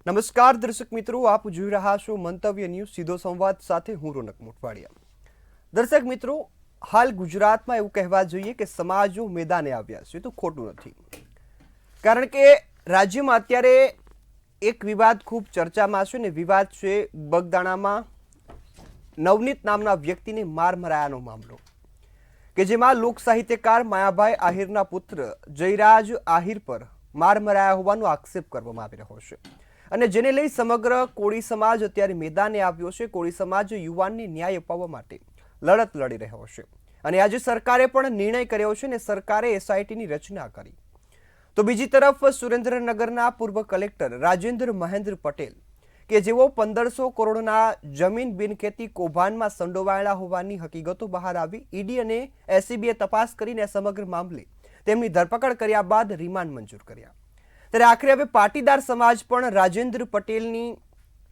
નમસ્કાર દર્શક મિત્રો, આપ જોઈ રહ્યા છો મંતવ્ય ન્યૂઝ સીધો સંવાદ સાથે હું રોનક મોટવાડિયા। દર્શક મિત્રો, હાલ ગુજરાતમાં એવું કહેવા જોઈએ કે સમાજો મેદાને આવ્યા છે તો ખોટું નથી, કારણ કે રાજ્યમાં અત્યારે એક વિવાદ ખૂબ ચર્ચામાં છે ને વિવાદ છે બગદાણામાં નવનીત નામના વ્યક્તિને માર મરાયાનો મામલો, કે જેમાં લોક સાહિત્યકાર માયાભાઈ આહિરના પુત્ર જયરાજ આહિર પર માર મરાયા હોવાનો આક્ષેપ કરવામાં આવી રહ્યો છે અને જેને લઈ સમગ્ર કોળી સમાજ અત્યારે મેદાને આવ્યો છે। કોળી સમાજ યુવાનને ન્યાય અપાવવા માટે લડત લડી રહ્યો છે અને આજે સરકારે પણ નિર્ણય કર્યો છે અને સરકારે એસઆઈટીની રચના કરી। તો બીજી તરફ સુરેન્દ્રનગરના પૂર્વ કલેક્ટર રાજેન્દ્ર મહેન્દ્ર પટેલ કે જેઓ 1500 કરોડના જમીન બિનખેતી કૌભાંડમાં સંડોવાયેલા હોવાની હકીકતો બહાર આવી, ઈડી અને એસીબીએ તપાસ કરીને સમગ્ર મામલે તેમની ધરપકડ કર્યા બાદ રિમાન્ડ મંજૂર કર્યા। ત્યારે આખરે હવે પાટીદાર સમાજ પણ રાજેન્દ્ર પટેલની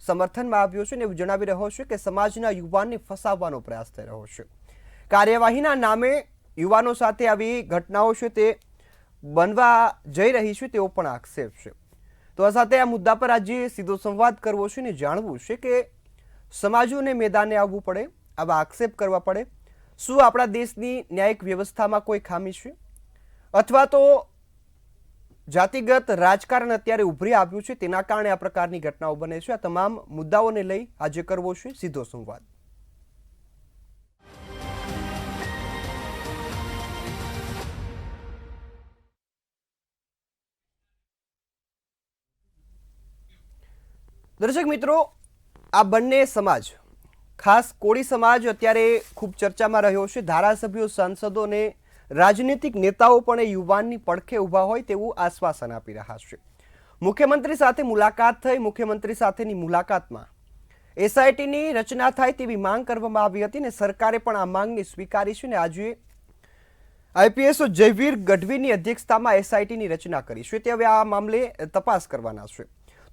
સમર્થનમાં આવ્યો છે અને એવું જણાવી રહ્યો છે કે સમાજના યુવાનને ફસાવવાનો પ્રયાસ થઈ રહ્યો છે। કાર્યવાહીના નામે યુવાનો સાથે આવી ઘટનાઓ છે તે બનવા જઈ રહી છે તેવો પણ આક્ષેપ છે। તો આ સાથે આ મુદ્દા પર આજે સીધો સંવાદ કરવો છે અને જાણવું છે કે સમાજોને મેદાને આવવું પડે, આવા આક્ષેપ કરવા પડે, શું આપણા દેશની ન્યાયિક વ્યવસ્થામાં કોઈ ખામી છે અથવા તો જાતિગત રાજકારણ અત્યારે ઉભરી આવ્યું છે તેના કારણે આ પ્રકારની ઘટનાઓ બને છે। આ તમામ મુદ્દાઓને લઈ આજે કરવો છે સીધો સંવાદ। દર્શક મિત્રો, આ બંને સમાજ, ખાસ કોળી સમાજ અત્યારે ખૂબ ચર્ચામાં રહ્યો છે। ધારાસભ્યો, સાંસદો અને રાજનીતિક નેતાઓ પણ યુવાનની પડખે ઊભા હોય તેવું આશ્વાસન આપી રહ્યા છે। મુખ્યમંત્રી સાથે મુલાકાત થઈ, મુખ્યમંત્રી સાથેની મુલાકાતમાં એસઆઈટીની રચના થાય તેવી માંગ કરવામાં આવી હતી અને સરકારે પણ આ માંગને સ્વીકારી છે અને આજે આઈપીએસ જયવીર ગઢવીની અધ્યક્ષતામાં એસઆઈટીની રચના કરી છે તે હવે આ મામલે તપાસ કરવાના છે।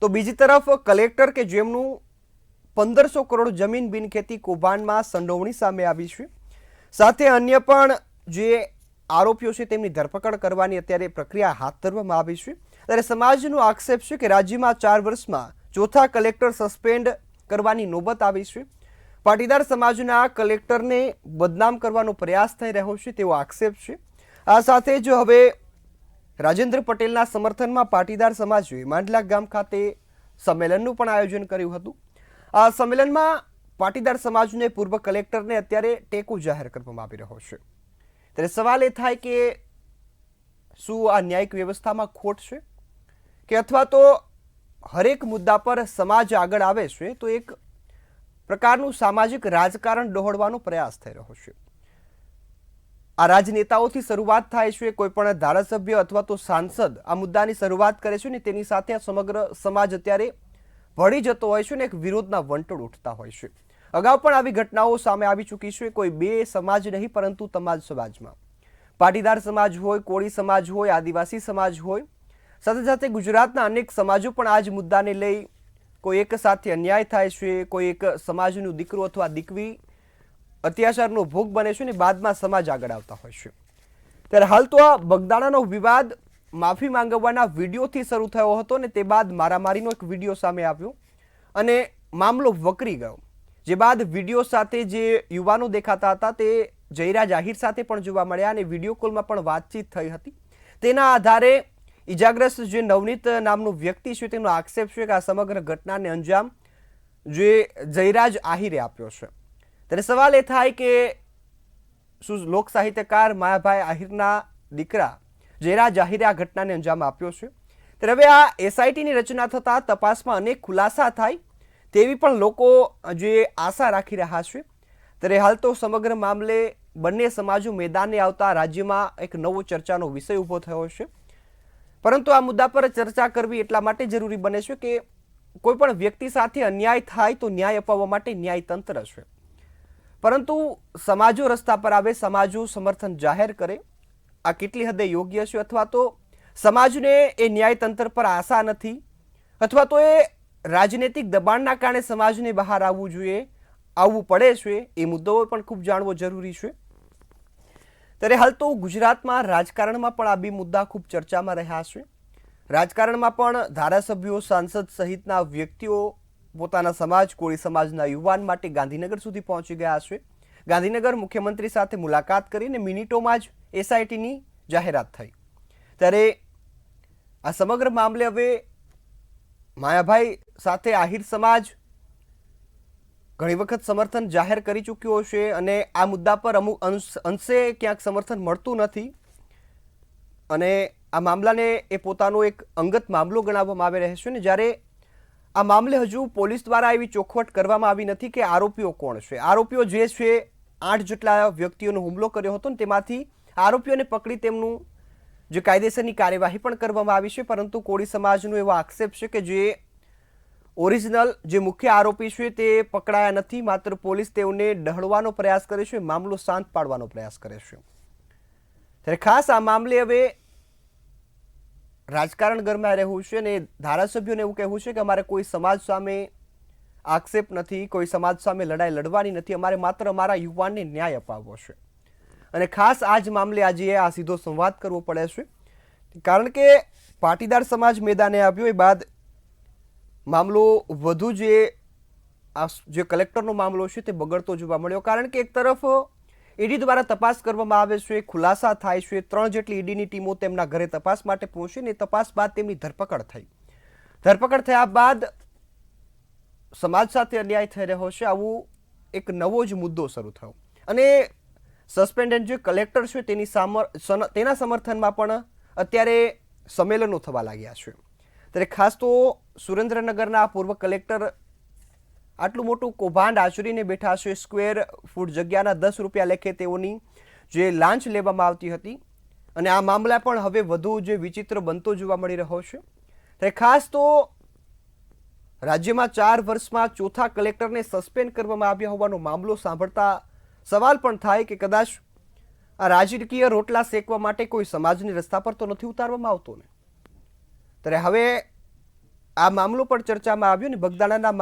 તો બીજી તરફ કલેક્ટર કે જેમનું 1500 કરોડ જમીન બિનખેતી કૌભાંડમાં સંડોવણી સામે આવી છે, સાથે અન્ય પણ જે આરોપીઓ છે તેમની ધરપકડ કરવાની અત્યારે પ્રક્રિયા હાથ ધરવામાં આવી છે। ત્યારે સમાજનો આક્ષેપ છે કે રાજ્યમાં 4 વર્ષમાં ચોથા કલેક્ટર સસ્પેન્ડ કરવાની નોબત આવી છે। પાટીદાર સમાજના કલેક્ટરને બદનામ કરવાનો પ્રયાસ થઈ રહ્યો છે તેવો આક્ષેપ છે। આ સાથે જ હવે રાજેન્દ્ર પટેલના સમર્થનમાં પાટીદાર સમાજે માંડલા ગામ ખાતે સંમેલનનું પણ આયોજન કર્યું હતું। આ સંમેલનમાં પાટીદાર સમાજને પૂર્વ કલેક્ટરને અત્યારે ટેકો જાહેર કરવામાં આવી રહ્યો છે। ત્યારે સવાલ એ થાય કે શું આ ન્યાયિક વ્યવસ્થામાં ખોટ છે કે અથવા તો હરેક મુદ્દા પર સમાજ આગળ આવે છે તો એક પ્રકારનું સામાજિક રાજકારણ દોહડવાનો પ્રયાસ થઈ રહ્યો છે। આ રાજનેતાઓથી શરૂઆત થાય છે, કોઈ પણ ધારાસભ્ય અથવા તો સાંસદ આ મુદ્દાની શરૂઆત કરે છે ને તેની સાથે આ સમગ્ર સમાજ અત્યારે ભળી જતો હોય છે ને એક વિરોધના વંટોળ ઉઠતા હોય છે। અગાઉ પણ આવી ઘટનાઓ સામે આવી ચૂકી છે, કોઈ બે સમાજ નહીં પરંતુ તમામ સમાજમાં, પાટીદાર સમાજ હોય, કોળી સમાજ હોય, આદિવાસી સમાજ હોય, સાથે સાથે ગુજરાતના અનેક સમાજો પણ આ જ મુદ્દાને લઈ કોઈ એક સાથે અન્યાય થાય છે, કોઈ એક સમાજનું દીકરો અથવા દીકરી અત્યાચારનો ભોગ બને છે ને બાદમાં સમાજ આગળ આવતા હોય છે। ત્યારે હાલ તો આ બગદાણાનો વિવાદ માફી માંગવાના વિડીયોથી શરૂ થયો હતો ને તે બાદ મારામારીનો એક વિડીયો સામે આવ્યો અને મામલો વકરી ગયો, જે બાદ વિડીયો સાથે જે યુવાનો દેખાતા હતા તે જયરાજ આહિર સાથે પણ જોવા મળ્યા અને વિડીયો કોલમાં પણ વાતચીત થઈ હતી। તેના આધારે ઇજાગ્રસ્ત જે નવનીત નામનું વ્યક્તિ છે તેનો આક્ષેપ છે કે આ સમગ્ર ઘટનાને અંજામ જે જયરાજ આહિરે આપ્યો છે। ત્યારે સવાલ એ થાય કે શું લોક સાહિત્યકાર માયાભાઈ આહિરના દીકરા જયરાજ આહિરે આ ઘટનાને અંજામ આપ્યો છે? ત્યારે હવે આ એસઆઈટીની રચના થતાં તપાસમાં અનેક ખુલાસા થાય તેવી પણ લોકો જે આશા રાખી રહ્યા છે। ત્યારે હાલ તો સમગ્ર મામલે બંને સમાજો મેદાને આવતા રાજ્યમાં એક નવો ચર્ચાનો વિષય ઊભો થયો છે, પરંતુ આ મુદ્દા પર ચર્ચા કરવી એટલા માટે જરૂરી બને છે કે કોઈ પણ વ્યક્તિ સાથે અન્યાય થાય તો ન્યાય અપાવવા માટે ન્યાયતંત્ર છે, પરંતુ સમાજો રસ્તા પર આવે, સમાજો સમર્થન જાહેર કરે, આ કેટલી હદે યોગ્ય છે અથવા તો સમાજને એ ન્યાયતંત્ર પર આશા નથી અથવા તો એ રાજનૈતિક દબાણના કારણે સમાજને બહાર આવવું જોઈએ, આવવું પડે છે, એ મુદ્દો પણ ખૂબ જાણવો જરૂરી છે। ત્યારે હાલ તો ગુજરાતમાં રાજકારણમાં પણ આ બે મુદ્દા ખૂબ ચર્ચામાં રહ્યા છે। રાજકારણમાં પણ ધારાસભ્યો સાંસદ સહિતના વ્યક્તિઓ પોતાના સમાજ કોળી સમાજના યુવાન માટે ગાંધીનગર સુધી પહોંચી ગયા છે. ગાંધીનગર મુખ્યમંત્રી સાથે મુલાકાત કરીને મિનિટોમાં જ એસઆઈટીની જાહેરાત થઈ. ત્યારે આ સમગ્ર મામલે હવે માયાભાઈ સાથે આહિર સમાજ ઘણી વખત સમર્થન જાહેર કરી ચૂક્યો છે અને આ મુદ્દા પર અમુક અંશે ક્યાંક સમર્થન મળતું નથી અને આ મામલાને એ પોતાનો એક અંગત મામલો ગણાવવામાં આવી રહ્યો છે ને જ્યારે આ મામલે હજુ પોલીસ દ્વારા એવી ચોખવટ કરવામાં આવી નથી કે આરોપીઓ કોણ છે. આરોપીઓ જે છે 8 જેટલા વ્યક્તિઓનો હુમલો કર્યો હતો ને તેમાંથી આરોપીઓને પકડી તેમનું જે કાયદેસરની કાર્યવાહી પણ કરવામાં આવી છે, પરંતુ કોળી સમાજનો એવો આક્ષેપ છે કે જે ઓરિજિનલ જે મુખ્ય આરોપી છે તે પકડાયા નથી, માત્ર પોલીસ તેઓને ડહળવાનો પ્રયાસ કરે છે, મામલો શાંત પાડવાનો પ્રયાસ કરે છે. ત્યારે ખાસ આ મામલે હવે રાજકારણ ગરમાઈ રહ્યું છે અને ધારાસભ્યોને એવું કહેવું છે કે અમારે કોઈ સમાજ સામે આક્ષેપ નથી, કોઈ સમાજ સામે લડાઈ લડવાની નથી, અમારે માત્ર અમારા યુવાનને ન્યાય અપાવવો છે. અને ખાસ આ જ મામલે આજે આ સીધો સંવાદ કરવો પડે છે કારણ કે પાટીદાર સમાજ મેદાને આવ્યો એ બાદ મામલો વધુ જે કલેક્ટરનો મામલો છે તે બગડતો જોવા મળ્યો. કારણ કે એક તરફ ઈડી દ્વારા તપાસ કરવામાં આવે છે, ખુલાસા થાય છે, 3 જેટલી ઈડીની ટીમો તેમના ઘરે તપાસ માટે પહોંચી ને તપાસ બાદ તેમની ધરપકડ થઈ. ધરપકડ થયા બાદ સમાજ સાથે અન્યાય થઈ રહ્યો છે, આવું એક નવો જ મુદ્દો શરૂ થયો અને સસ્પેન્ડેડ જે કલેક્ટર છે તેના સમર્થનમાં પણ અત્યારે સંમેલનો થવા લાગ્યા છે. ત્યારે ખાસ તો સુરેન્દ્રનગરના પૂર્વ કલેક્ટર આટલું મોટું કૌભાંડ આચરીને બેઠા છે. સ્ક્વેર ફૂટ જગ્યાના 10 રૂપિયા લેખે તેઓની જે લાંચ લેવામાં આવતી હતી અને આ મામલા પણ હવે વધુ જે વિચિત્ર બનતો જોવા મળી રહ્યો છે. ત્યારે ખાસ તો રાજ્યમાં 4 વર્ષમાં ચોથા કલેક્ટરને સસ્પેન્ડ કરવામાં આવ્યા હોવાનો મામલો સાંભળતા સવાલ પણ થાય કે કદાચ આ રાજકીય રોટલા શેકવા માટે કોઈ સમાજને રસ્તા પર તો નથી ઉતારવામાં આવતો ને. ત્યારે હવે આ મામલો પણ ચર્ચામાં આવ્યો ને બગદાણાના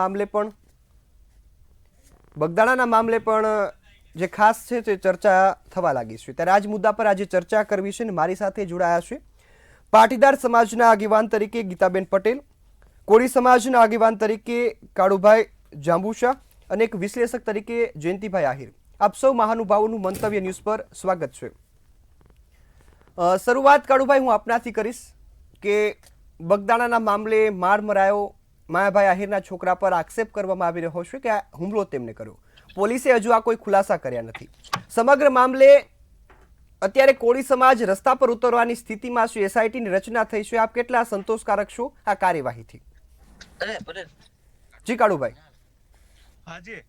મામલે પણ જે ખાસ છે તે ચર્ચા થવા લાગી છે. ત્યારે આ જ મુદ્દા પર આજે ચર્ચા કરવી છે ને મારી સાથે જોડાયા છે પાટીદાર સમાજના આગેવાન તરીકે ગીતાબેન પટેલ, કોળી સમાજના આગેવાન તરીકે કાળુભાઈ જાંબુશા અને એક વિશ્લેષક તરીકે જયંતિભાઈ આહિર. આપ સૌ મહાનુભાવોનું મંતવ્ય ન્યૂઝ પર સ્વાગત છે. શરૂઆત કાળુભાઈ હું આપનાથી કરીશ કે બગદાણાના મામલે માર મરાયો માયાભાઈ આહિરના છોકરા પર આક્ષેપ કરવામાં આવી રહ્યો છે કે આ હુમલો તેમને કર્યો. પોલીસે હજુ આ કોઈ ખુલાસા કર્યા નથી. સમગ્ર મામલે અત્યારે કોળી સમાજ રસ્તા પર ઉતરવાની સ્થિતિમાં છે, એસઆઈટીની રચના થઈ છે. આપ કેટલા સંતોષકારક છો આ કાર્યવાહીથી? જી કાળુભાઈ. હાજી,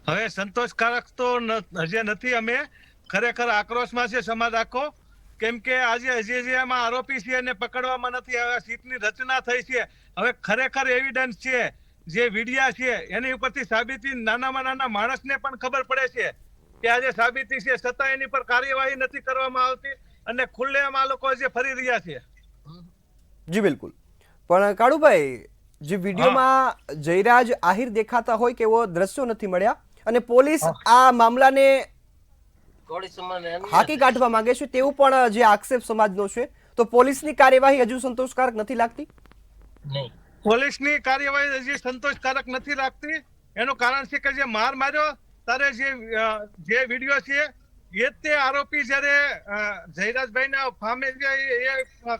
હવે સંતોષકારક તો હજી નથી. અમે ખરેખર આક્રોશમાં છે સમાજ આખો, કેમ કે આજે હજી એમાં આરોપી છે એને પકડવામાં નથી. હવે સીટની રચના થઈ છે, હવે ખરેખર એવિડન્સ છે, જે વિડિયા છે એની ઉપરથી સાબિતી નાનામાં નાના માણસને પણ ખબર પડે છે કે આજે સાબિતી છે, છતાં એની પર કાર્યવાહી નથી કરવામાં આવતી અને ખુલ્લેઆમ આ લોકો જે ફરી રહ્યા છે. જી બિલકુલ. પણ કાળુભાઈ, જે વિડીયોમાં જયરાજ આહિર દેખાતા હોય કે એવો દ્રશ્યો નથી મળ્યા અને પોલીસ આ મામલાને હાકી કાઢવા માંગે છે તેવું પણ જે આક્ષેપ સમાજનો છે, તો પોલીસની કાર્યવાહી હજુ સંતોષકારક નથી લાગતી? નહીં, પોલીસની કાર્યવાહી હજી સંતોષકારક નથી લાગતી. એનું કારણ છે કે જે માર માર્યો ત્યારે જે વિડીયો છે એ તે આરોપી જયારે જયરાજભાઈ ના ફામે એ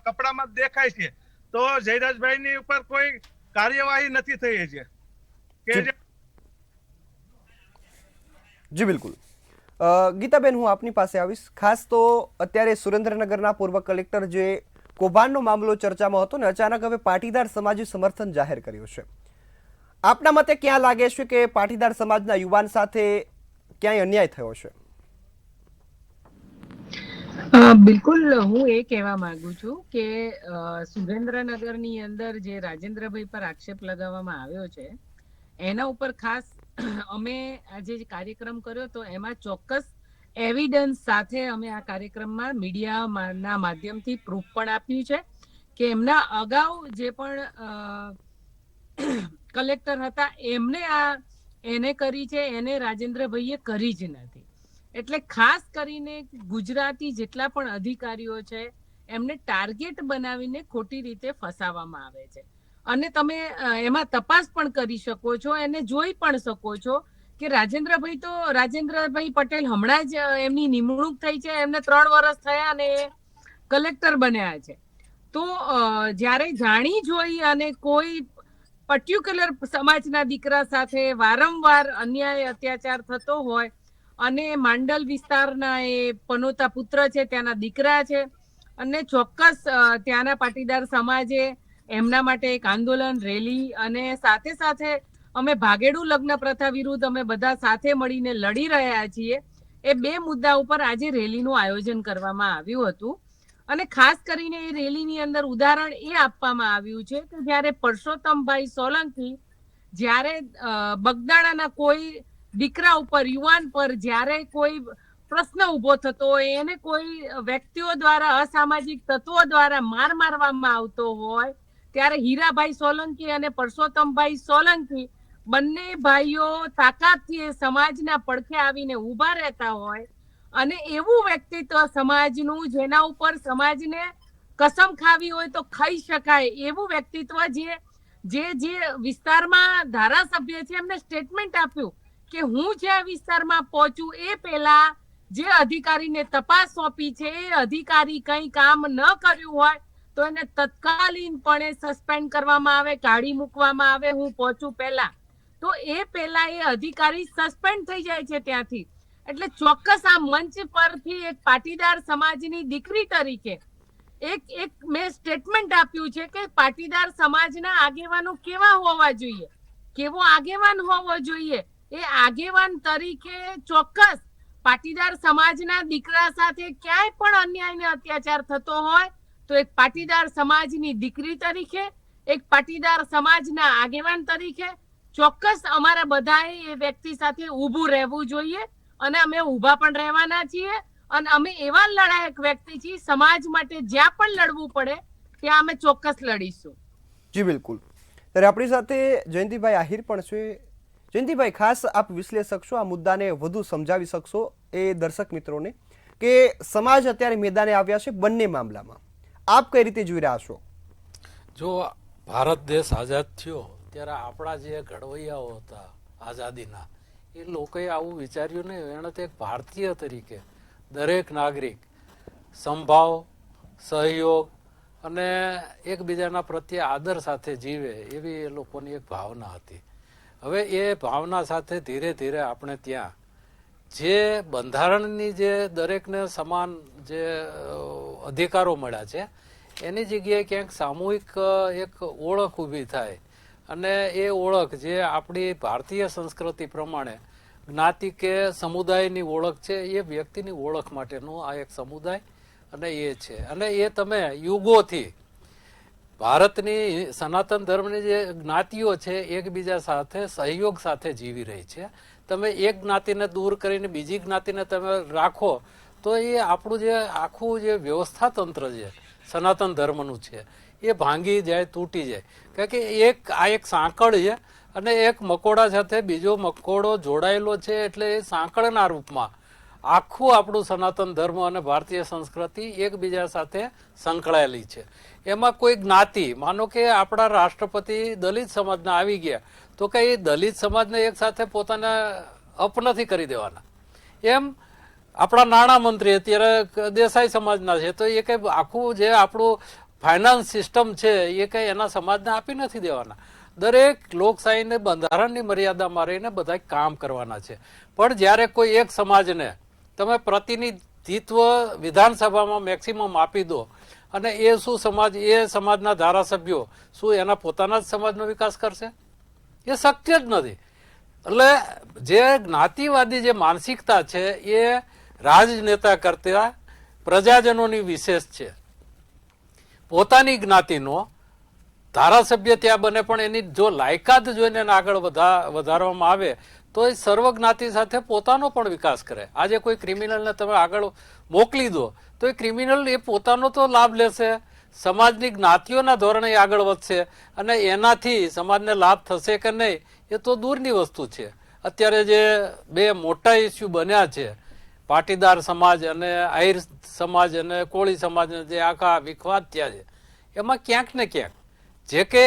કપડામાં દેખાય છે, તો જયરાજભાઈ ની ઉપર કોઈ કાર્યવાહી નથી થઈ છે. જી બિલકુલ. ગીતાબેન, હું આપની પાસે આવીશ. ખાસ તો અત્યારે સુરેન્દ્રનગરના પૂર્વ કલેક્ટર જે કૌભાંડનો મામલો ચર્ચામાં હતો ને અચાનક હવે પાટીદાર સમાજે સમર્થન જાહેર કર્યું છે. આપના મતે ક્યાં લાગે છે કે પાટીદાર સમાજના યુવાન સાથે ક્યાંય અન્યાય થયો છે? બિલકુલ, હું એ કહેવા માંગુ છું કે સુરેન્દ્રનગરની અંદર જે રાજેન્દ્રભાઈ પર આક્ષેપ લગાવવામાં આવ્યો છે એના ઉપર ખાસ અમે આજે કાર્યક્રમ કર્યો તો એમાં ચોક્કસ એવિડન્સ સાથે અમે આ કાર્યક્રમમાં મીડિયાના માધ્યમથી પ્રૂફ પણ આપ્યું છે કે એમના અગાઉ જે પણ કલેક્ટર હતા એમને એને કરી છે, એને રાજેન્દ્રભાઈએ કરી જ નથી. એટલે ખાસ કરીને ગુજરાતી જેટલા પણ અધિકારીઓ છે એમને ટાર્ગેટ બનાવીને ખોટી રીતે ફસાવવામાં આવે છે. અને તમે એમાં તપાસ પણ કરી શકો છો, એને જોઈ પણ શકો છો કે રાજેન્દ્રભાઈ પટેલ હમણાં જ એમની નિમણૂક થઈ છે, એમને 3 વર્ષ થયા અને એ કલેક્ટર બન્યા છે. તો જ્યારે જાણી જોઈ અને કોઈ પર્ટિક્યુલર સમાજના દીકરા સાથે વારંવાર અન્યાય અત્યાચાર થતો હોય અને માંડલ વિસ્તારના એ પનોતા પુત્ર છે, ત્યાંના દીકરા છે, અને ચોક્કસ ત્યાંના પાટીદાર સમાજે એમના માટે એક આંદોલન, રેલી અને સાથે સાથે અમે ભાગેડુ લગ્ન પ્રથા વિરુદ્ધ અમે બધા સાથે મળીને લડી રહ્યા છીએ. એ 2 મુદ્દા ઉપર આજે રેલીનું આયોજન કરવામાં આવ્યું હતું. અને ખાસ કરીને એ રેલીની અંદર ઉદાહરણ એ આપવામાં આવ્યું છે કે જ્યારે પરસોત્તમભાઈ સોલંકી જ્યારે બગદાણાના કોઈ દીકરા ઉપર, યુવાન પર જ્યારે કોઈ પ્રશ્ન ઉભો થતો હોય, એને કોઈ વ્યક્તિઓ દ્વારા, અસામાજિક તત્વો દ્વારા મારવામાં આવતો હોય, ત્યારે હીરાભાઈ સોલંકી અને પરસોત્તમભાઈ સોલંકી બંને ભાઈઓ તાકાતથી એ સમાજના પડખે આવીને ઊભા રહેતા હોય અને એવું વ્યક્તિત્વ સમાજનું જેના ઉપર સમાજને કસમ ખાવી હોય તો ખાઈ શકાય એવું વ્યક્તિત્વ જે વિસ્તારમાં ધારાસભ્ય છે એમને સ્ટેટમેન્ટ આપ્યું કે હું જે વિસ્તારમાં પહોંચું એ પહેલા જે અધિકારીને તપાસ સોંપી છે એ અધિકારી કંઈ કામ ન કર્યું હોય તો એને તત્કાલીનપણે સસ્પેન્ડ કરવામાં આવે, કાઢી મૂકવામાં આવે, હું પહોંચું પહેલા. તો એ પહેલા એ અધિકારી સસ્પેન્ડ થઈ જાય છે ત્યાંથી. એટલે ચોક્કસ આ મંચ પરથી એક પાટીદાર સમાજની દીકરી તરીકે એક મેં સ્ટેટમેન્ટ આપ્યું છે કે પાટીદાર સમાજના આગેવાનો કેવા હોવા જોઈએ, કેવો આગેવાન હોવો જોઈએ. એ આગેવાન તરીકે ચોક્કસ પાટીદાર સમાજના દીકરા સાથે ક્યાંય પણ અન્યાય ને અત્યાચાર થતો હોય તો એક પાટીદાર સમાજની દીકરી તરીકે, એક પાટીદાર સમાજના આગેવાન તરીકે ચોક્કસ અમારા બધાએ એ વ્યક્તિ સાથે ઊભું રહેવું જોઈએ. અને અમે ઊભા પણ રહેવાના છીએ અને અમે એવા લડાયક વ્યક્તિ છીએ, સમાજ માટે જ્યાં પણ લડવું પડે ત્યાં અમે ચોક્કસ લડીશું. જી બિલકુલ. ત્યારે આપણી સાથે જયંતિભાઈ આહિર પણ છે. જયંતિભાઈ, ખાસ આપ વિશ્લેષક છો, આ મુદ્દાને વધુ સમજાવી શકશો એ દર્શક મિત્રોને કે સમાજ અત્યારે મેદાને આવ્યા છે બંને મામલામાં, આપ કઈ રીતે જોઈ રહ્યા છો? જો ભારત દેશ આઝાદ થયો ત્યારે આપણા જે ઘડવૈયાઓ હતા આઝાદીના, એ લોકોએ આવું વિચાર્યું નહીં. એણે તો એક ભારતીય તરીકે દરેક નાગરિક સંભાવ, સહયોગ અને એકબીજાના પ્રત્યે આદર સાથે જીવે એવી એ લોકોની એક ભાવના હતી. હવે એ ભાવના સાથે ધીરે ધીરે આપણે ત્યાં જે બંધારણની જે દરેકને સમાન જે અધિકારો મળ્યા છે એની જગ્યાએ ક્યાંક સામૂહિક એક ઓળખ ઊભી થાય અને એ ઓળખ જે આપણી ભારતીય સંસ્કૃતિ પ્રમાણે જ્ઞાતિ કે સમુદાયની ઓળખ છે એ વ્યક્તિની ઓળખ માટેનું આ એક સમુદાય અને એ છે. અને એ તમે યુગોથી ભારતની સનાતન ધર્મની જે જ્ઞાતિઓ છે એકબીજા સાથે સહયોગ સાથે જીવી રહી છે. તમે એક જ્ઞાતિને દૂર કરીને બીજી જ્ઞાતિને તમે રાખો તો એ આપણું જે આખું જે વ્યવસ્થા તંત્ર છે સનાતન ધર્મનું છે એ ભાંગી જાય, તૂટી જાય. કારણ કે આ એક સાંકળ છે અને એક મકોડા સાથે બીજો મકોડો જોડાયેલો છે, એટલે એ સાંકળના રૂપમાં આખું આપણું સનાતન ધર્મ અને ભારતીય સંસ્કૃતિ એકબીજા સાથે સંકળાયેલી છે. એમાં કોઈ જ્ઞાતિ, માનો કે આપણા રાષ્ટ્રપતિ દલિત સમાજના આવી ગયા તો કે એ દલિત સમાજને એક સાથે પોતાને અપ નથી કરી દેવાના. એમ આપણા નાણામંત્રી અત્યારે દેસાઈ સમાજના છે તો એ કઈ આખું જે આપણું ફાઇનાન્સ સિસ્ટમ છે એ કઈ એના સમાજને આપી નથી દેવાના. દરેક લોકશાહીને બંધારણની મર્યાદામાં રહીને બધા કામ કરવાના છે. પણ જ્યારે કોઈ એક સમાજને તમે પ્રતિનિધિત્વ વિધાનસભામાં મેક્સિમમ આપી દો અને એ શું સમાજ, એ સમાજના ધારાસભ્યો શું એના પોતાના જ સમાજનો વિકાસ કરશે? એ શક્ય જ નથી. એટલે જે જ્ઞાતિવાદી જે માનસિકતા છે એ રાજનેતા કરતા પ્રજાજનોની વિશેષ છે. પોતાની જ્ઞાતિનો ધારાસભ્ય ત્યાં બને પણ એની જો લાયકાત જોઈને એને આગળ વધારવામાં આવે તો એ સર્વજ્ઞાતિ સાથે પોતાનો પણ વિકાસ કરે. આજે કોઈ ક્રિમિનલને તમે આગળ મોકલી દો તો એ ક્રિમિનલ એ પોતાનો તો લાભ લેશે, સમાજની જ્ઞાતિઓના ધોરણે આગળ વધશે અને એનાથી સમાજને લાભ થશે કે નહીં એ તો દૂરની વસ્તુ છે. અત્યારે જે બે મોટા ઇસ્યુ બન્યા છે પાટીદાર સમાજ અને આહિર સમાજ અને કોળી સમાજના જે આખા વિખવાદ થયા છે એમાં ક્યાંક ને ક્યાંક જે કે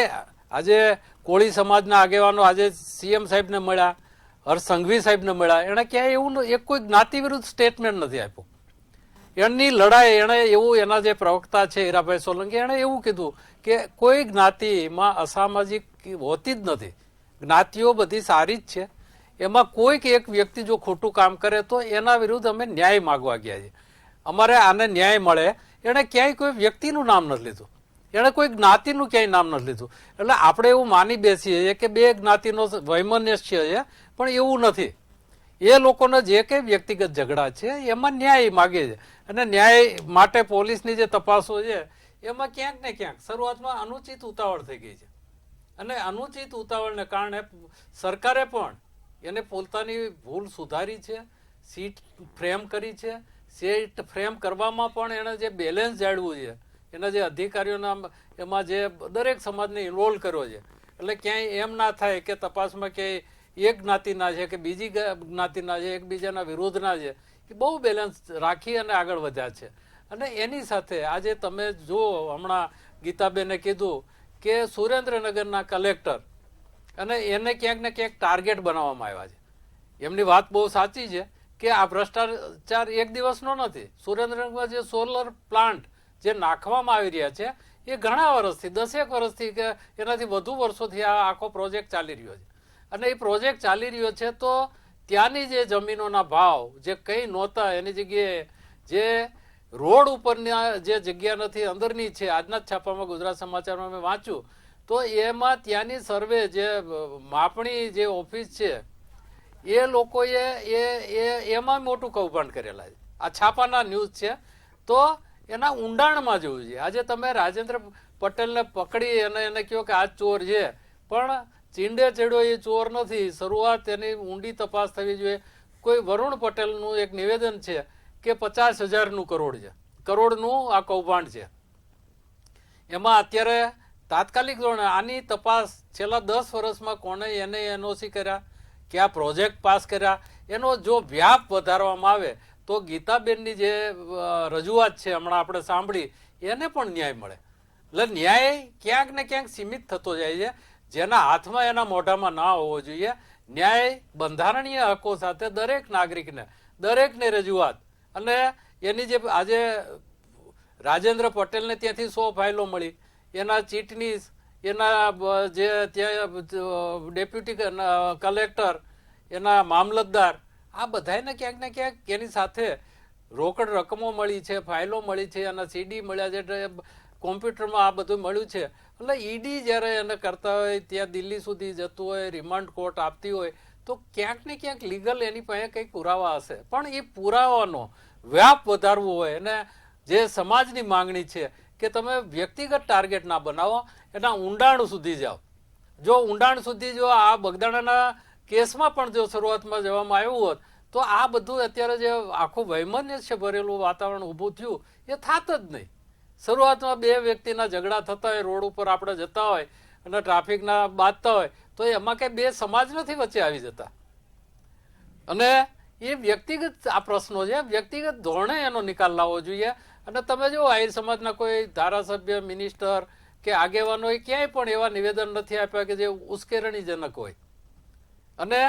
આજે કોળી સમાજના આગેવાનો આજે સીએમ સાહેબને મળ્યા, હર્ષ સંઘવી સાહેબને મળ્યા, એણે ક્યાંય એવું એક કોઈ જ્ઞાતિ વિરુદ્ધ સ્ટેટમેન્ટ નથી આપ્યું. એની લડાઈ એણે એવું, એના જે પ્રવક્તા છે હીરાભાઈ સોલંકી, એણે એવું કીધું કે કોઈ જ્ઞાતિમાં અસામાજિક હોતી જ નથી, જ્ઞાતિઓ બધી સારી જ છે, એમાં કોઈક એક વ્યક્તિ જો ખોટું કામ કરે તો એના વિરુદ્ધ અમે ન્યાય માગવા ગયા છીએ, અમારે આને ન્યાય મળે. એણે ક્યાંય કોઈ વ્યક્તિનું નામ નથી લીધું, એણે કોઈ જ્ઞાતિનું ક્યાંય નામ નથી લીધું. એટલે આપણે એવું માની બેસીએ છીએ કે બે જ્ઞાતિનો વૈમનસ્ય છે, પણ એવું નથી. એ લોકોનો જે કંઈ વ્યક્તિગત ઝઘડા છે એમાં ન્યાય માગે છે, અને ન્યાય માટે પોલીસની જે તપાસો છે એમાં ક્યાંક ને ક્યાંક શરૂઆતમાં અનુચિત ઉતાવળ થઈ ગઈ છે, અને અનુચિત ઉતાવળને કારણે સરકારે પણ એને પોતાની ભૂલ સુધારી છે, સીટ ફ્રેમ કરી છે. સીટ ફ્રેમ કરવામાં પણ એણે જે બેલેન્સ જાળવું છે, એના જે અધિકારીઓના એમાં જે દરેક સમાજને ઇન્વોલ્વ કર્યો છે, એટલે ક્યાંય એમ ના થાય કે તપાસમાં ક્યાંય એક જ્ઞાતિના છે કે બીજી જ્ઞાતિના છે, એકબીજાના વિરોધના છે. એ બહુ બેલેન્સ રાખી અને આગળ વધ્યા છે. અને એની સાથે આજે તમે જુઓ, હમણાં ગીતાબેને કીધું કે સુરેન્દ્રનગરના કલેક્ટર અને એને ક્યાંક ને ક્યાંક ટાર્ગેટ બનાવવામાં આવ્યા છે. એમની વાત બહુ સાચી છે કે આ ભ્રષ્ટાચાર એક દિવસનો નથી. સુરેન્દ્રનગરમાં જે સોલર પ્લાન્ટ જે નાખવામાં આવી રહ્યા છે એ ઘણા વર્ષથી, 10 વર્ષથી કે એનાથી વધુ વર્ષોથી આ આખો પ્રોજેક્ટ ચાલી રહ્યો છે. અને એ પ્રોજેક્ટ ચાલી રહ્યો છે તો ત્યાંની જે જમીનોના ભાવ જે કંઈ નહોતા, એની જગ્યાએ જે રોડ ઉપરના જે જગ્યા નથી અંદરની છે. આજના જ છાપામાં ગુજરાત સમાચારમાં મેં વાંચ્યું તો એમાં ત્યાંની સર્વે જે માપણી જે ઓફિસ છે એ લોકોએ એમાં મોટું કૌભાંડ કરેલા છે. આ છાપાના ન્યૂઝ છે, તો એના ઊંડાણમાં જોવું છે. આજે તમે રાજેન્દ્ર પટેલને પકડી અને એને કહો કે આ ચોર છે, પણ ચીંડે ચડ્યો એ ચોર નથી. શરૂઆત એની ઊંડી તપાસ થવી જોઈએ. કોઈ વરુણ પટેલનું એક નિવેદન છે કે 50,000નું કરોડ છે, કરોડનું આ કૌભાંડ છે. એમાં અત્યારે તાત્કાલિક ધોરણે આની તપાસ છેલ્લા 10 વર્ષમાં કોને એને એનઓસી કર્યા, કે આ પ્રોજેક્ટ પાસ કર્યા, એનો જો વ્યાપ વધારવામાં આવે તો ગીતાબેનની જે રજૂઆત છે હમણાં આપણે સાંભળી, એને પણ ન્યાય મળે. એટલે ન્યાય ક્યાંક ને ક્યાંક સીમિત થતો જાય છે, જેના હાથમાં એના મોઢામાં ના હોવો જોઈએ. ન્યાય બંધારણીય હકો સાથે દરેક નાગરિકને, દરેકને રજૂઆત. અને એની જે આજે રાજેન્દ્ર પટેલને ત્યાંથી 100 ફાઇલો મળી, એના ચીટનીસ, એના જે ત્યાં ડેપ્યુટી કલેક્ટર, એના મામલતદાર, આ બધાને ક્યાંક ને ક્યાંક એની સાથે રોકડ રકમો મળી છે, ફાઇલો મળી છે, એના સીડી મળ્યા છે, કોમ્પ્યુટરમાં આ બધું મળ્યું છે. એટલે ઈડી જ્યારે એને કરતા હોય, ત્યાં દિલ્હી સુધી જતું હોય, રિમાન્ડ કોર્ટ આપતી હોય, તો ક્યાંક ને ક્યાંક લીગલ એની પાસે કંઈક પુરાવા હશે. પણ એ પુરાવાનો વ્યાપ વધારવો હોય, અને જે સમાજની માંગણી છે કે તમે વ્યક્તિગત ટાર્ગેટ ના બનાવો, એના ઊંડાણ સુધી જાઓ. જો ઊંડાણ સુધી જો આ બગદાણાના કેસમાં પણ જો શરૂઆતમાં જવામાં આવ્યું હોત તો આ બધું અત્યારે જે આખું વૈમનસ્ય ભરેલું વાતાવરણ ઊભું થયું એ થાત જ નહીં. શરૂઆતમાં બે વ્યક્તિના ઝઘડા થતા હોય, રોડ ઉપર આપણે જતા હોય અને ટ્રાફિકના બાંધતા હોય, તો એમાં કંઈ બે સમાજ નથી વચ્ચે આવી જતા. અને એ વ્યક્તિગત આ પ્રશ્નો છે, વ્યક્તિગત ધોરણે એનો નિકાલ લાવવો જોઈએ. અને તમે જો આહિર સમાજના કોઈ ધારાસભ્ય, મિનિસ્ટર કે આગેવાનોએ ક્યાંય પણ એવા નિવેદન નથી આપ્યા કે જે ઉશ્કેરણીજનક હોય. અને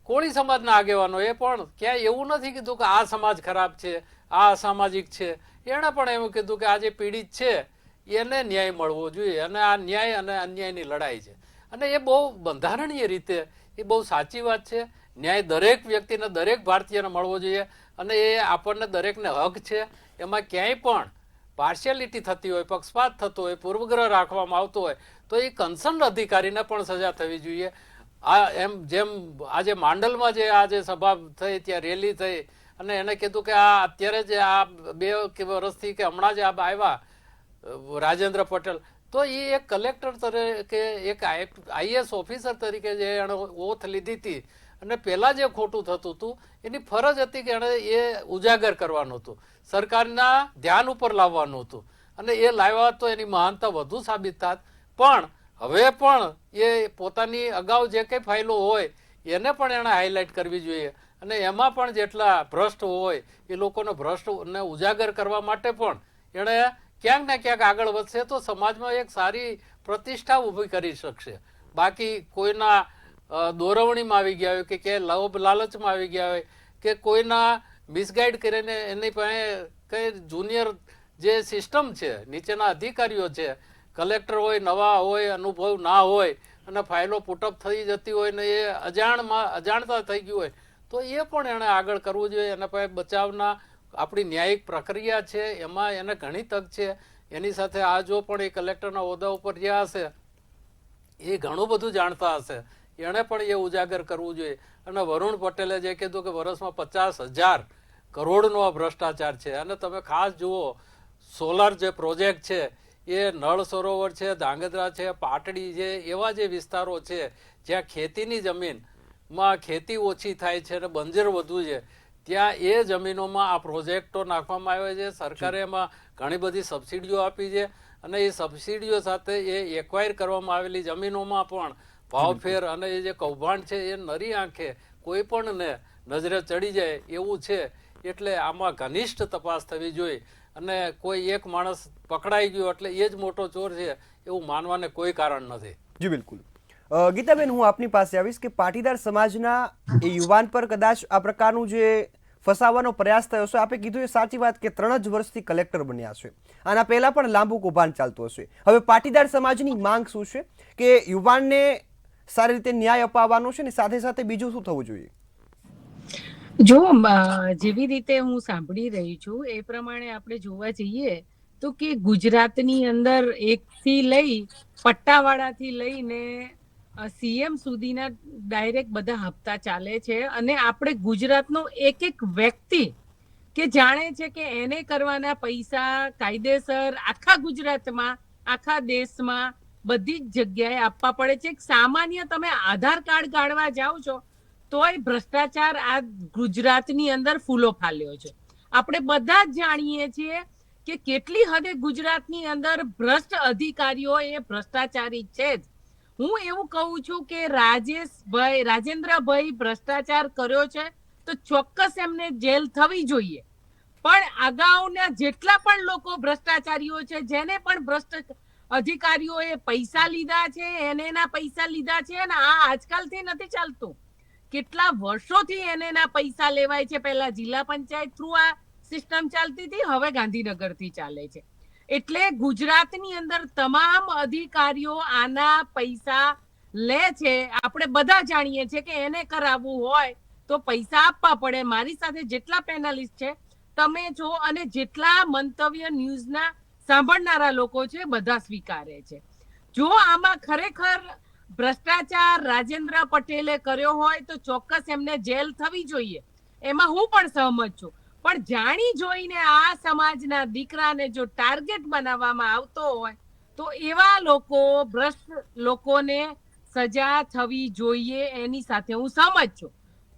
કોળી સમાજના આગેવાનોએ પણ ક્યાંય એવું નથી કીધું કે આ સમાજ ખરાબ છે, આ અસામાજિક છે. એણે પણ એવું કીધું કે આ જે પીડિત છે એને ન્યાય મળવો જોઈએ, અને આ ન્યાય અને અન્યાયની લડાઈ છે. અને એ બહુ બંધારણીય રીતે એ બહુ સાચી વાત છે. ન્યાય દરેક વ્યક્તિને, દરેક ભારતીયને મળવો જોઈએ, અને એ આપણને દરેકને હક છે. એમાં ક્યાંય પણ પાર્શિયાલિટી થતી હોય, પક્ષપાત થતો હોય, પૂર્વગ્રહ રાખવામાં આવતો હોય તો એ કન્સર્ન અધિકારીને પણ સજા થવી જોઈએ. આ એમ જેમ આજે માંડલમાં જે આજે સભા થઈ, ત્યાં રેલી થઈ, અને એને કીધું કે આ અત્યારે જે આ 2 વર્ષથી કે હમણાં જ આ આવ્યા રાજેન્દ્ર પટેલ, તો એ એક કલેક્ટર તરીકે, એક આઈએસ ઓફિસર તરીકે જે એણે ઓથ લીધી હતી, અને પહેલાં જે ખોટું થતું હતું એની ફરજ હતી કે એણે એ ઉજાગર કરવાનું હતું, સરકારના ધ્યાન ઉપર લાવવાનું હતું. અને એ લાવ્યા તો એની મહાનતા વધુ સાબિત થાત. પણ હવે પણ એ પોતાની અગાઉ જે કંઈ ફાઇલો હોય એને પણ એણે હાઇલાઇટ કરવી જોઈએ. અને એમાં પણ જેટલા ભ્રષ્ટ હોય એ લોકોને ભ્રષ્ટને ઉજાગર કરવા માટે પણ એણે ક્યાંક ને ક્યાંક આગળ વધશે તો સમાજમાં એક સારી પ્રતિષ્ઠા ઊભી કરી શકશે. બાકી કોઈના દોરવણીમાં આવી ગયા હોય કે ક્યાંય લોભ લાલચમાં આવી ગયા હોય કે કોઈના મિસગાઈડ કરીને એની પાસે કઈ જુનિયર જે સિસ્ટમ છે, નીચેના અધિકારીઓ છે, કલેક્ટર હોય, નવા હોય, અનુભવ ના હોય અને ફાઇલો પુટઅપ થઈ જતી હોય ને એ અજાણતા થઈ ગયું હોય તો એ પણ એણે આગળ કરવું જોઈએ. એના પાસે બચાવના આપણી ન્યાયિક પ્રક્રિયા છે, એમાં એને ઘણી તક છે. એની સાથે આ જો પણ એ કલેક્ટરના હોદ્દા ઉપર રહ્યા હશે એ ઘણું બધું જાણતા હશે, એણે પણ એ ઉજાગર કરવું જોઈએ. અને વરુણ પટેલે જે કીધું કે વર્ષમાં 50,000 કરોડનો આ ભ્રષ્ટાચાર છે. અને તમે ખાસ જુઓ સોલાર જે પ્રોજેક્ટ છે એ નળ સરોવર છે, ધાંગધ્રા છે, પાટડી છે, એવા જે વિસ્તારો છે જ્યાં ખેતીની જમીનમાં ખેતી ઓછી થાય છે અને બંજર વધુ છે ત્યાં એ જમીનોમાં આ પ્રોજેક્ટો નાખવામાં આવ્યા છે. સરકારે એમાં ઘણી બધી સબસિડીઓ આપી છે અને એ સબસિડીઓ સાથે એ એક્વાયર કરવામાં આવેલી જમીનોમાં પણ ભાવફેર અને એ જે કૌભાંડ છે એ નરી આંખે કોઈ પણને નજરે ચડી જાય એવું છે. એટલે આમાં ઘનિષ્ઠ તપાસ થવી જોઈએ અને કોઈ એક માણસ પકડાઈ ગયો એટલે એ જ મોટો ચોર છે એવું માનવાને કોઈ કારણ નથી. જી બિલકુલ. ગીતાબેન, હું આપની પાસે આવીશ કે પાટીદાર સમાજના એ યુવાન પર કદાચ આ પ્રકારનું જે ફસાવાનો પ્રયાસ થયો છે, આપે કીધું એ સાચી વાત કે 3 જ વર્ષથી કલેક્ટર બન્યા છે, આના પહેલા પણ લાંબુ કૌભાંડ ચાલતું હશે. હવે પાટીદાર સમાજની માંગ શું છે કે યુવાનને સારી રીતે ન્યાય અપાવવાનો છે ને સાથે સાથે બીજું શું થવું જોઈએ? જો જેવી રીતે હું સાંભળી રહી છું એ પ્રમાણે આપણે જોવા જઈએ તો કે ગુજરાતની અંદર એકથી લઈ પટ્ટાવાળાથી લઈને સીએમ સુધીના ડાયરેક્ટ બધા હપ્તા ચાલે છે અને આપણે ગુજરાતનો એક એક વ્યક્તિ કે જાણે છે કે એને કરવાના પૈસા કાયદેસર આખા ગુજરાતમાં, આખા દેશમાં બધી જ જગ્યાએ આપવા પડે છે. સામાન્ય તમે આધાર કાર્ડ કાઢવા જાઓ છો તોય ભ્રષ્ટાચાર આ ગુજરાતની અંદર ફૂલો ફાલ્યો છે. આપણે બધા જ જાણીએ છીએ કે કેટલી હદે ગુજરાતની અંદર ભ્રષ્ટ અધિકારીઓ એ ભ્રષ્ટાચારી છે જ. હું એવું કહું છું કે રાજેન્દ્રભાઈ ભ્રષ્ટાચાર કર્યો છે તો ચોક્કસ એમને જેલ થવી જોઈએ. પણ અગાઉના જેટલા પણ લોકો ભ્રષ્ટાચારીઓ છે, જેને પણ ભ્રષ્ટ અધિકારીઓએ પૈસા લીધા છે, એના પૈસા લીધા છે અને આ આજકાલથી નથી ચાલતું, કેટલા વર્ષોથી એના પૈસા લેવાય છે. પહેલા જિલ્લા પંચાયત થ્રુ આ સિસ્ટમ ચાલતી હતી, હવે ગાંધીનગરથી ચાલે છે. એટલે ગુજરાતની અંદર તમામ અધિકારીઓ આના પૈસા લે છે. આપણે બધા જાણીએ છીએ કે એને કરાવવું હોય તો પૈસા આપવા પડે. મારી સાથે જેટલા પેનલિસ્ટ છે તમે છો અને જેટલા મંતવ્ય ન્યૂઝના સાંભળનારા લોકો છે બધા સ્વીકારે છે. જો આમાં ખરેખર ભ્રષ્ટાચાર રાજેન્દ્ર પટેલે કર્યો હોય તો ચોક્કસ એમને જેલ થવી જોઈએ, એમાં હું પણ સહમત છું. પણ જાણી જોઈને આ સમાજના દીકરાને જો ટાર્ગેટ બનાવવામાં આવતો હોય તો એવા લોકો, ભ્રષ્ટ લોકોને સજા થવી જોઈએ, એની સાથે હું સહમત છું.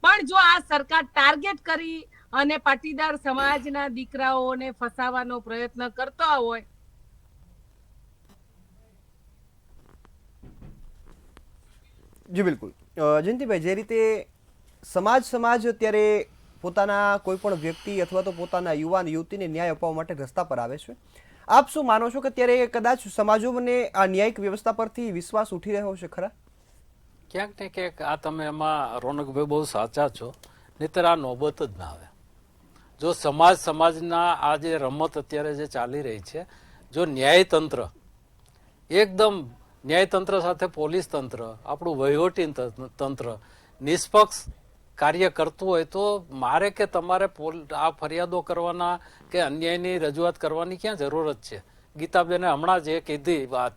પણ જો આ સરકાર ટાર્ગેટ કરી અને પાટીદાર સમાજના દીકરાઓને ફસાવાનો પ્રયત્ન કરતો હોય. જી બિલકુલ. જયંતિભાઈ, જે રીતે સમાજ અત્યારે પોતાના કોઈ પણ વ્યક્તિ અથવા તો પોતાના યુવાન યુવતીને ન્યાય અપાવવા માટે રસ્તા પર આવે છે, આપ શું માનો છો કે અત્યારે કદાચ સમાજોને આ ન્યાયિક વ્યવસ્થા પરથી વિશ્વાસ ઉઠી રહ્યો છે ખરા? ક્યાંક ને ક્યાંક આ તમે એમાં રોનકભાઈ બહુ સાચા છો, નહીતર આ નોબત જ ના આવે. જો સમાજના આ જે રમત અત્યારે જે ચાલી રહી છે, જો ન્યાયતંત્ર એકદમ ન્યાયતંત્ર સાથે પોલીસ તંત્ર, આપણું વહીવટી તંત્ર નિષ્પક્ષ કાર્ય કરતું હોય તો મારે કે તમારે આ ફરિયાદો કરવાના કે અન્યાયની રજૂઆત કરવાની ક્યાં જરૂરત છે? ગીતાબેને હમણાં જે કીધી વાત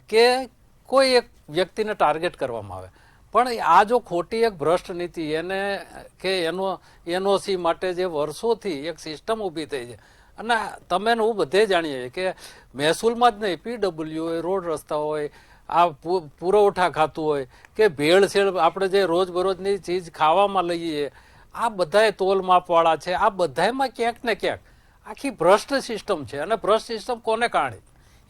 કે કોઈ એક વ્યક્તિને ટાર્ગેટ કરવામાં આવે, પણ આ જો ખોટી એક ભ્રષ્ટ નીતિ એને કે એનઓસી માટે જે વર્ષોથી એક સિસ્ટમ ઊભી થઈ છે અને તમે હું બધે જાણીએ કે મહેસૂલમાં જ નહીં, પીડબ્લ્યુ હોય, રોડ રસ્તા હોય, આ પુરવઠા ખાતું હોય કે ભેળસેળ આપણે જે રોજબરોજની ચીજ ખાવામાં લઈએ, આ બધાય તોલ માપવાળા છે. આ બધામાં ક્યાંક ને ક્યાંક આખી ભ્રષ્ટ સિસ્ટમ છે અને ભ્રષ્ટ સિસ્ટમ કોને કારણે?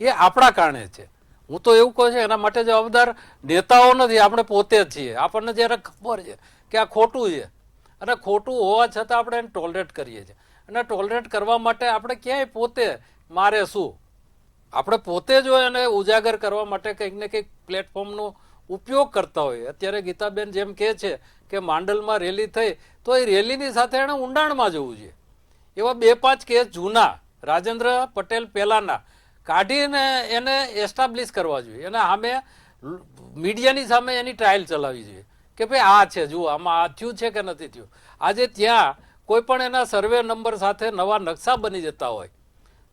એ આપણા કારણે છે. હું તો એવું કહું છું એના માટે જવાબદાર નેતાઓ નથી, આપણે પોતે જ છીએ. આપણને જયારે ખબર છે કે આ ખોટું છે અને ખોટું હોવા છતાં આપણે એને ટોલરેટ કરીએ છીએ. અને ટોલરેટ કરવા માટે આપણે ક્યાંય પોતે મારે શું આપણે પોતે જો એને ઉજાગર કરવા માટે કંઈક ને કંઈક પ્લેટફોર્મનો ઉપયોગ કરતા હોય. અત્યારે ગીતાબેન જેમ કહે છે કે માંડલમાં રેલી થઈ, તો એ રેલીની સાથે એણે ઊંડાણમાં જવું જોઈએ. એવા 2-5 કેસ જૂના રાજેન્દ્ર પટેલ પહેલાના કાઢીને એને એસ્ટાબ્લિશ કરવા જોઈએ. એને સામે મીડિયાની સામે એની ટ્રાયલ ચલાવવી જોઈએ કે ભાઈ આ છે, જુઓ આમાં આ થયું છે કે નથી થયું. આજે ત્યાં કોઈ પણ એના સર્વે નંબર સાથે નવા નકશા બની જતા હોય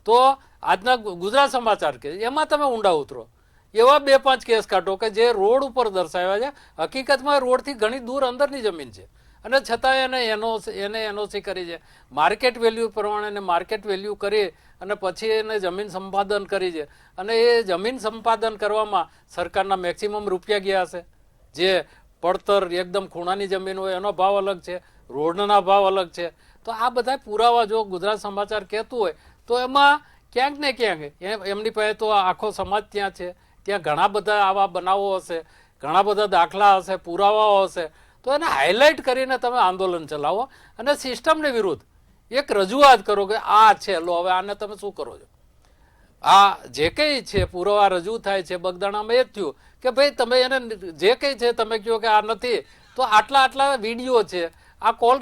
તો આજના ગુજરાત સમાચાર કે એમાં તમે ઊંડા ઉતરો. એવા 2-5 કેસ કાઢો કે જે રોડ ઉપર દર્શાવ્યા છે, હકીકતમાં રોડથી ઘણી દૂર અંદરની જમીન છે અને છતાં એને એનઓસી કરી છે. માર્કેટ વેલ્યુ પ્રમાણે એને માર્કેટ વેલ્યુ કરી અને પછી એને જમીન સંપાદન કરી છે. અને એ જમીન સંપાદન કરવામાં સરકારના મેક્સિમમ રૂપિયા ગયા હશે. જે પડતર એકદમ ખૂણાની જમીન હોય એનો ભાવ અલગ છે, રોડના ભાવ અલગ છે. તો આ બધા પુરાવા જો ગુજરાત સમાચાર કહેતું હોય તો એમાં ક્યાંક ને ક્યાંક એમની પાસે તો આખો સમાજ ત્યાં છે, ત્યાં ઘણા બધા આવા બનાવો હશે, ઘણા બધા દાખલા હશે, પુરાવાઓ હશે. તો એને હાઇલાઇટ કરીને તમે આંદોલન ચલાવો અને સિસ્ટમને વિરુદ્ધ એક રજૂઆત કરો કે આ છે, લો હવે આને તમે શું કરો છો. આ જે કંઈ છે પુરાવા રજૂ થાય છે બગદાણામાં એ જ થયું કે ભાઈ તમે એને જે કંઈ છે તમે કહો કે આ નથી, તો આટલા વિડીયો છે, આ કોલ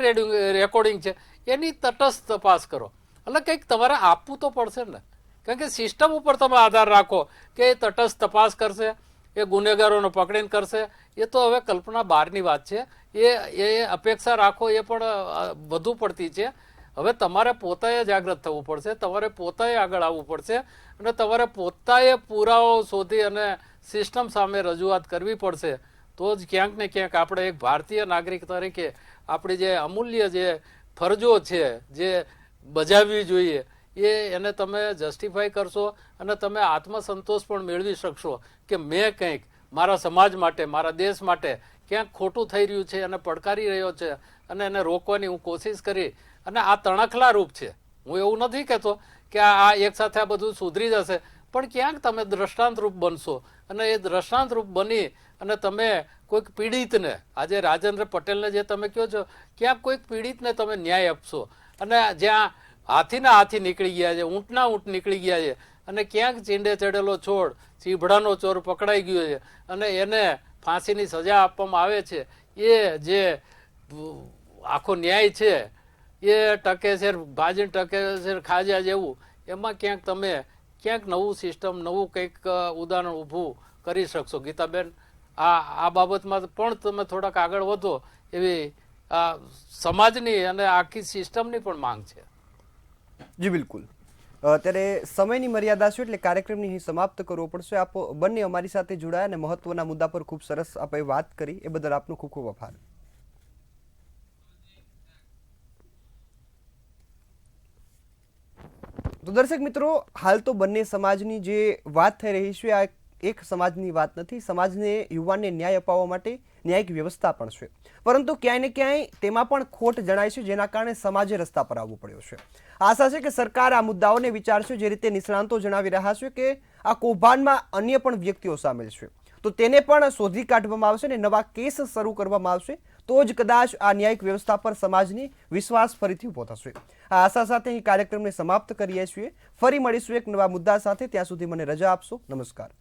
રેકોર્ડિંગ છે, એની તટસ્થ તપાસ કરો. એટલે કંઈક તમારે આપવું તો પડશે ને, કારણ કે સિસ્ટમ ઉપર તમે આધાર રાખો કે એ તટસ્થ તપાસ કરશે, એ ગુનેગારોને પકડીને કરશે. એ તો હવે કલ્પના બહારની વાત છે. એ અપેક્ષા રાખો એ પણ વધુ પડતી છે. હવે તમારે પોતાએ જાગૃત થવું પડશે, તમારે પોતાએ આગળ આવવું પડશે અને તમારે પોતાએ પુરાવો શોધી અને સિસ્ટમ સામે રજૂઆત કરવી પડશે. તો જ ક્યાંક ને ક્યાંક આપણે એક ભારતીય નાગરિક તરીકે આપણી જે અમૂલ્ય જે ફરજો છે જે બજાવવી જોઈએ એને તમે જસ્ટિફાઈ કરશો અને તમે આત્મસંતોષ પણ મેળવી શકશો કે મેં કંઈક મારા સમાજ માટે, મારા દેશ માટે ક્યાંક ખોટું થઈ રહ્યું છે અને પડકારી રહ્યો છે અને એને રોકવાની હું કોશિશ કરી. અને આ તણખલા રૂપ છે. હું એવું નથી કહેતો કે આ એક સાથે આ બધું સુધરી જશે, પણ ક્યાંક તમે દ્રષ્ટાંત રૂપ બનશો અને એ દ્રષ્ટાંત રૂપ બની અને તમે કોઈક પીડિતને, આજે રાજેન્દ્ર પટેલને જે તમે કહો છો, ક્યાંક કોઈક પીડિતને તમે ન્યાય આપશો. અને જ્યાં હાથીના હાથી નીકળી ગયા છે, ઊંટના ઊંટ નીકળી ગયા છે અને ક્યાંક ચીંડે ચડેલો છોડ, ચીભડાનો ચોર પકડાઈ ગયો છે અને એને ફાંસીની સજા આપવામાં આવે છે, એ જે આખો ન્યાય છે એ ટકે છે ભાજી ટકે છે ખાજા જેવું. એમાં ક્યાંક તમે ક્યાંક નવું સિસ્ટમ, નવું કંઈક ઉદાહરણ ઊભું કરી શકશો. ગીતાબેન, આ બાબતમાં પણ તમે થોડાક આગળ વધો એવી સમાજની અને આખી સિસ્ટમની પણ માંગ છે. જી બિલકુલ. અત્યારે સમયની મર્યાદા છે એટલે કાર્યક્રમની અહીં સમાપ્ત કરવો પડશે. આપ બંને અમારી સાથે જોડાયા અને મહત્વના મુદ્દા પર ખૂબ સરસ આપણે વાત કરી, એ બદલ આપનો ખૂબ ખૂબ આભાર. તો દર્શક મિત્રો, હાલ તો બંને સમાજની જે વાત થઈ રહી છે આ એક સમાજની વાત નથી. સમાજને, યુવાનને ન્યાય અપાવવા માટે ન્યાયિક વ્યવસ્થા પણ છે, પરંતુ ક્યાંય ને ક્યાંય તેમાં પણ ખોટ જણાય છે, જેના કારણે સમાજે રસ્તા પર આવવું પડ્યું છે. આશા છે કે સરકાર આ મુદ્દાઓને વિચારશે. જે રીતે નિષ્ણાંતો જણાવી રહ્યા છે કે આ કૌભાંડમાં અન્ય પણ વ્યક્તિઓ સામેલ છે, તો તેને પણ શોધી કાઢવામાં આવશે અને નવા કેસ શરૂ કરવામાં આવશે. તો જ કદાચ આ ન્યાયિક વ્યવસ્થા પર સમાજની વિશ્વાસ ફરીથી ઉભો થશે. આ આશા સાથે અહીં કાર્યક્રમને સમાપ્ત કરીએ છીએ. ફરી મળીશું એક નવા મુદ્દા સાથે. ત્યાં સુધી મને રજા આપશો. નમસ્કાર.